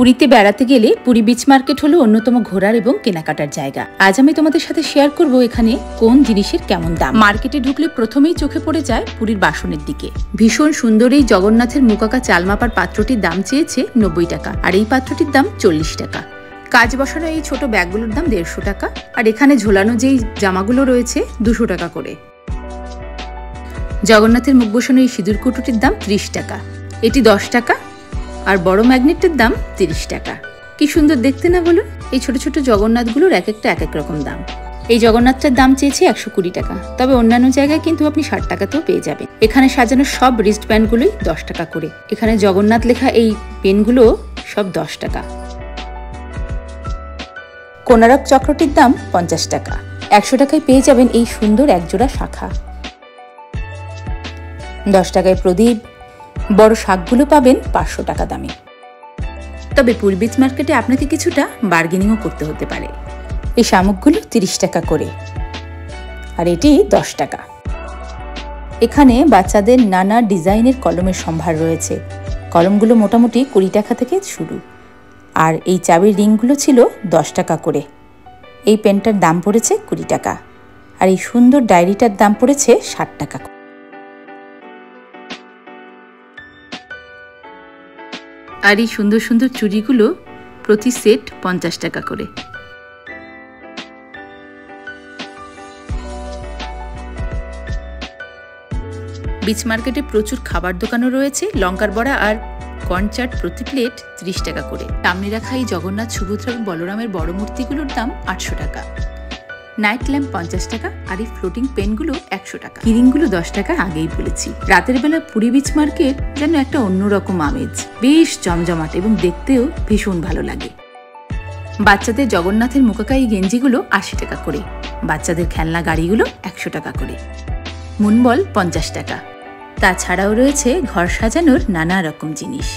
পুরীতে বেড়াতে গেলে পুরী বিচ মার্কেট হলো অন্যতম ঘোরার এবং কেনাকাটার জায়গা। আজ আমি তোমাদের সাথে শেয়ার করব এখানে কোন জিনিসের কেমন দাম। মার্কেটে ঢুকলে প্রথমেই চোখে পড়ে যায় পুরীর বাসনের দিকে। ভীষণ সুন্দর এই জগন্নাথের মুকাকা চাল মাপার পাত্রটির দাম চেয়েছে 90 টাকা, আর এই পাত্রটির দাম 40 টাকা। কাজ বসানো এই ছোট ব্যাগগুলোর দাম 150 টাকা, আর এখানে ঝোলানো যেই জামাগুলো রয়েছে 200 টাকা করে। জগন্নাথের মুখ বসানো এই সিঁদুর কৌটোটির দাম 30 টাকা, এটি 10 টাকা, আর বড় ম্যাগনেটের দাম 30 টাকা। কি সুন্দর দেখতে না বলুন? এই ছোট ছোট জগন্নাথগুলোর এক একটা এক এক রকম দাম। এই জগন্নাথটার দাম চেয়েছে 120 টাকা, তবে অন্যান্য জায়গায় কিন্তু আপনি 60 টাকাতেও পেয়ে যাবেন। এখানে সাজানো সব রিস্ট ব্যান্ডগুলোই 10 টাকা করে। এখানে জগন্নাথ লেখা এই পেনগুলো সব 10 টাকা। কোনারক চক্রটির দাম 50 টাকা। 100 টাকায় পেয়ে যাবেন এই সুন্দর একজোড়া শাখা। 10 টাকায় প্রদীপ। বড় শাকগুলো পাবেন 500 টাকা দামে। তবে পুরী বিচ মার্কেটে আপনাকে কিছুটা বার্গেনিংও করতে হতে পারে। এই শামুকগুলো 30 টাকা করে, আর এটি 10 টাকা। এখানে বাচ্চাদের নানা ডিজাইনের কলমের সম্ভার রয়েছে। কলমগুলো মোটামুটি 20 টাকা থেকে শুরু, আর এই চাবির রিংগুলো ছিল 10 টাকা করে। এই পেনটার দাম পড়েছে 20 টাকা, আর এই সুন্দর ডায়েরিটার দাম পড়েছে 60 টাকা। আর এই সুন্দর সুন্দর চুড়িগুলো প্রতি সেট 50 টাকা করে। বিচ মার্কেটে প্রচুর খাবার দোকানও রয়েছে। লঙ্কার বড়া আর কর্ন চাট প্রতি প্লেট 30 টাকা করে। সামনে রাখা এই জগন্নাথ, সুভদ্রা এবং বলরামের বড় মূর্তিগুলোর দাম 800 টাকা। নাইট ল্যাম্প 50 টাকা, আর এই ফ্লোটিং পেনগুলো 100 টাকা। কিরিংগুলো 10 টাকা আগেই বলেছি। রাতের বেলা পুরী বিচ মার্কেট যেন একটা অন্যরকম আমেজ, বেশ জমজমাট এবং দেখতেও ভীষণ ভালো লাগে। বাচ্চাদের জগন্নাথের মুকাকা এই গেঞ্জিগুলো 80 টাকা করে। বাচ্চাদের খেলনা গাড়িগুলো 100 টাকা করে। মুনবল 50 টাকা। তাছাড়াও রয়েছে ঘর সাজানোর নানা রকম জিনিস।